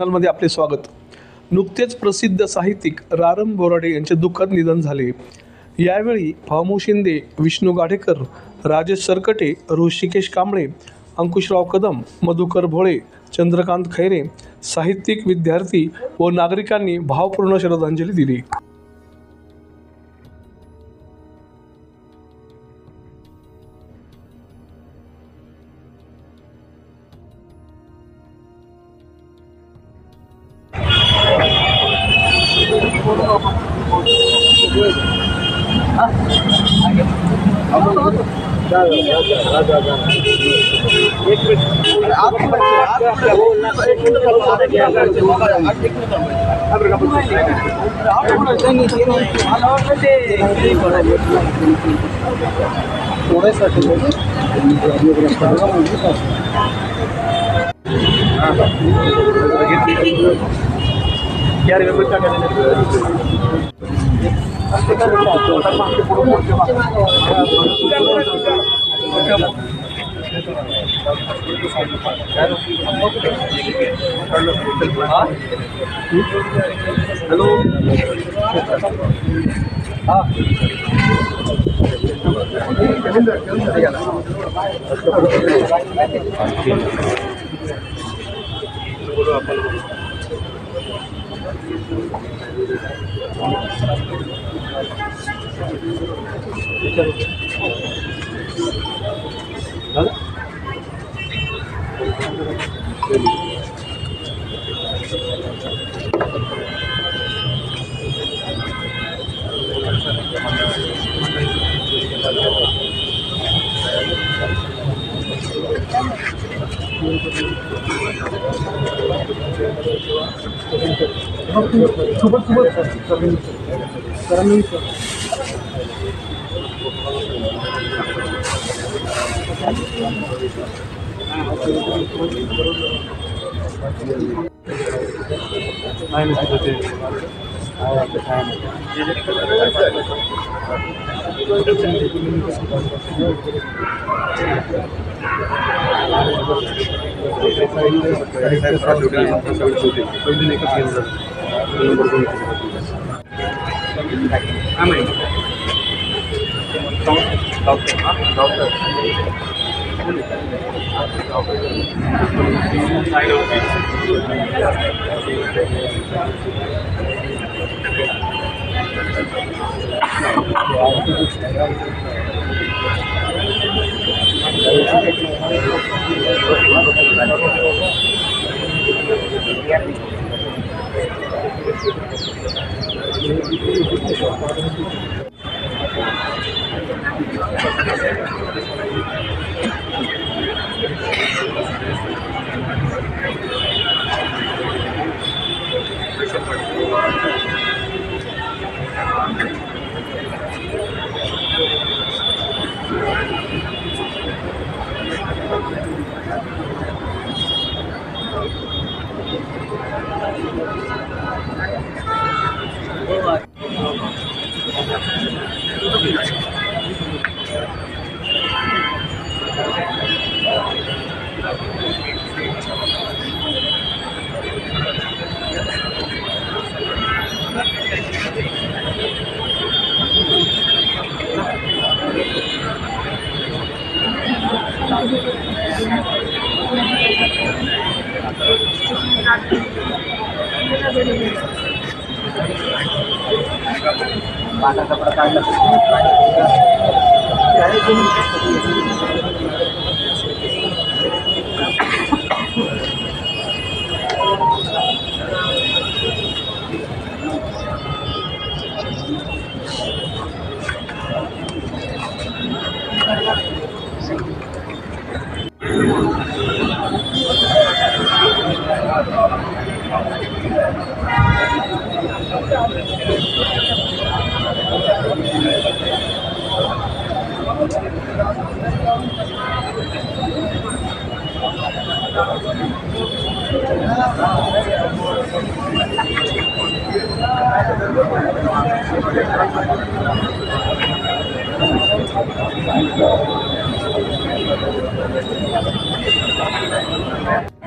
मध्ये आपले स्वागत। नुकतेच प्रसिद्ध साहित्यिक रारम बोराडे यांचे दुःखद निधन झाले। यावेळी भामू शिंदे, विष्णू गाडेकर, राजेश सरकटे, ऋषिकेश कांबळे, अंकुशराव कदम, मधुकर भोळे, चंद्रकांत खैरे, साहित्यिक, विद्यार्थी व नागरिकांनी भावपूर्ण श्रद्धांजली दिली।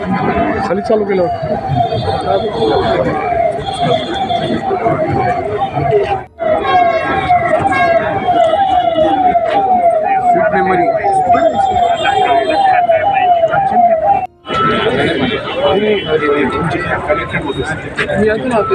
खाली चालू केलं मेमरी मी अजून आहोत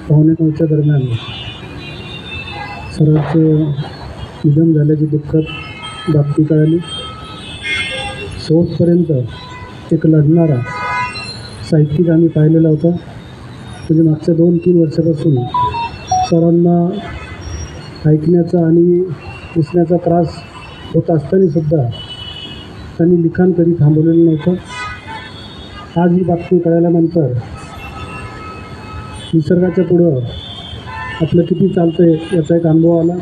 पावणे 9च्या दरम्यान सरांचं निधन झाल्याची दुःखद बातमी कळाली. शेवटपर्यंत एक लढणारा साहित्यिक आम्ही पाहिलेला होता. म्हणजे मागच्या 2-3 वर्षापासून सरांना ऐकण्याचा आणि दिसण्याचा त्रास होत असतानासुद्धा त्यांनी लिखाण कधी थांबवलेलं नव्हतं. आज ही बातमी कळाल्यानंतर निसर्गाच्या पुढं आपलं किती चालतं आहे याचा एक अनुभव आला.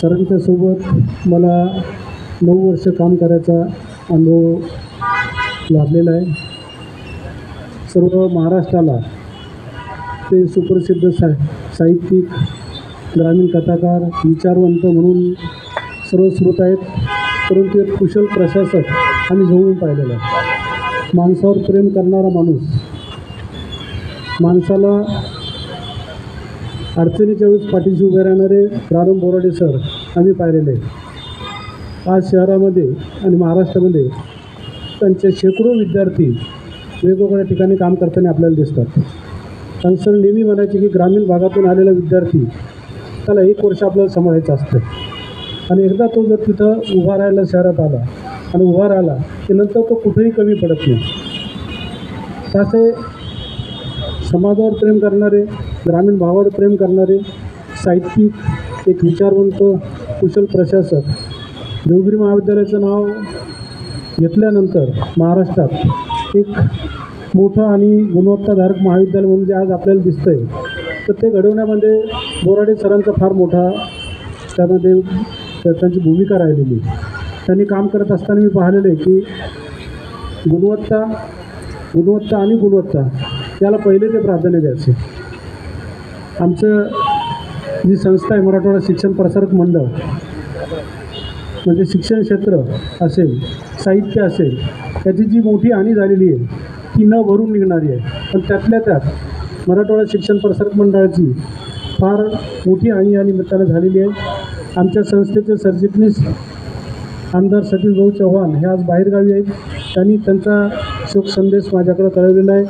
सरांच्यासोबत मला 9 वर्ष काम करायचा अनुभव लाभलेला आहे. सर्व महाराष्ट्राला ते सुप्रसिद्ध साहित्यिक, ग्रामीण कथाकार, विचारवंत म्हणून सर्व श्रोत आहेत. परंतु एक कुशल प्रशासक आम्ही जवळून पाहिलेला आहे. माणसावर प्रेम करणारा माणूस, माणसाला अडचणीच्या वेळेस पाठीशी उभे राहणारे रारम बोराडे सर आम्ही पाहिलेले. आज शहरामध्ये आणि महाराष्ट्रामध्ये त्यांचे शेकडो विद्यार्थी वेगवेगळ्या ठिकाणी काम करताना आपल्याला दिसतात. कारण सर नेहमी म्हणायचे की ग्रामीण भागातून आलेला विद्यार्थी त्याला 1 वर्ष आपल्याला सांभाळायचं असतं आणि एकदा तो जर तिथं उभा राहायला शहरात आला आणि उभा राहिला की नंतर तो कुठेही कमी पडत नाही. तसे समाजावर प्रेम करणारे, ग्रामीण भावावर प्रेम करणारे साहित्यिक, एक विचारवंत, कुशल प्रशासक. देवगिरी महाविद्यालयाचं नाव घेतल्यानंतर महाराष्ट्रात एक मोठं आणि गुणवत्ताधारक महाविद्यालय म्हणून जे आज आपल्याला दिसतं आहे, तर ते घडवण्यामध्ये बोराडे सरांचा फार मोठा त्यामध्ये त्यांची भूमिका राहिलेली. त्यांनी काम करत असताना मी पाहिलेलं आहे की गुणवत्ता आणि गुणवत्ता याला पहिले ते प्राधान्य द्यायचे. आमचं जी संस्था आहे मराठवाडा शिक्षण प्रसारक मंडळ, म्हणजे शिक्षण क्षेत्र असेल, साहित्य असेल, त्याची जी मोठी हानी झालेली आहे ती न भरून निघणारी आहे. पण त्यातल्या त्यात मराठवाडा शिक्षण प्रसारक मंडळाची फार मोठी हानी या निमित्तानं झालेली आहे. आमच्या संस्थेचे सरचिटणीस आमदार सतीश भाऊ चव्हाण हे आज बाहेरगावी आहेत. त्यांनी त्यांचा शोक संदेश माझ्याकडे कळवलेला आहे.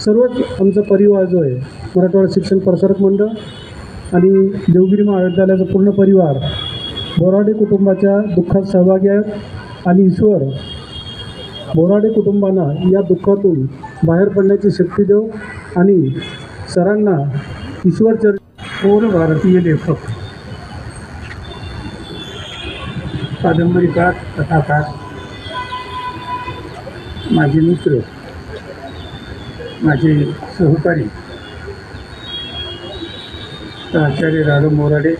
सर्वच आमचा परिवार जो आहे मराठवाडा शिक्षण प्रसारक मंडळ आणि देवगिरी महाविद्यालयाचा पूर्ण परिवार बोराडे कुटुंबाच्या दुःखात सहभागी आहेत. आणि ईश्वर बोराडे कुटुंबांना या दुःखातून बाहेर पडण्याची शक्ती देव आणि सरांना ईश्वर पूर्ण भारतीय लेखक, कादंबरीकार, कथाकार, माझे मित्र, माझे सहकारी आचार्य रारम बोराडे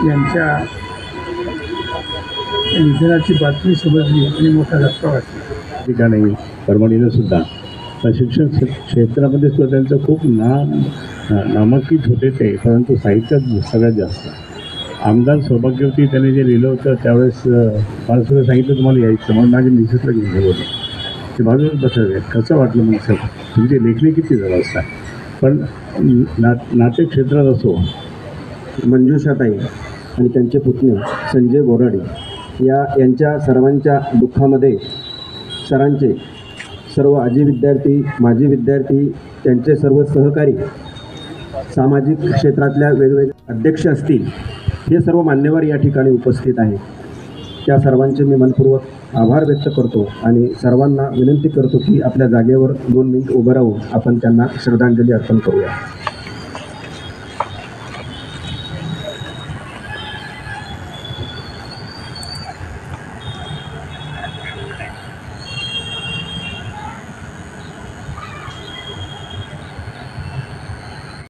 यांच्या निधनाची बातमी समजली आणि मोठा धक्का वाटला. ठिकाणी परभणीला सुद्धा शिक्षण क्षेत्रामध्ये सुद्धा त्यांचं खूप नामांकित होते ते, परंतु साहित्यात सगळ्यात जास्त. आमदार सौभाग्यवती त्याने जे लिहिलं होतं त्यावेळेस मला सुद्धा सांगितलं तुम्हाला यायचं, म्हणून माझ्या मिसेसला घेऊन गेलो होतो. ते बाजूलाच बसले. कसं वाटलं मग सर तुमची लेखणी किती झालं असता. पण नाट्यक्षेत्रात असो, मंजुषाताई आणि त्यांचे पुतणे संजय बोराडे यांच्या सर्वांच्या दुःखामध्ये सरांचे सर्व आजी विद्यार्थी, माजी विद्यार्थी, त्यांचे सर्व सहकारी सामाजिक क्षेत्रातल्या वेगवेगळे अध्यक्ष असतील, हे सर्व मान्यवर या ठिकाणी उपस्थित आहेत. त्या सर्वांचे मी मनपूर्वक आभार व्यक्त करतो आणि सर्वांना विनंती करतो की आपल्या जागेवर 2 मिनिट उभं राहून आपण त्यांना श्रद्धांजली अर्पण करूया.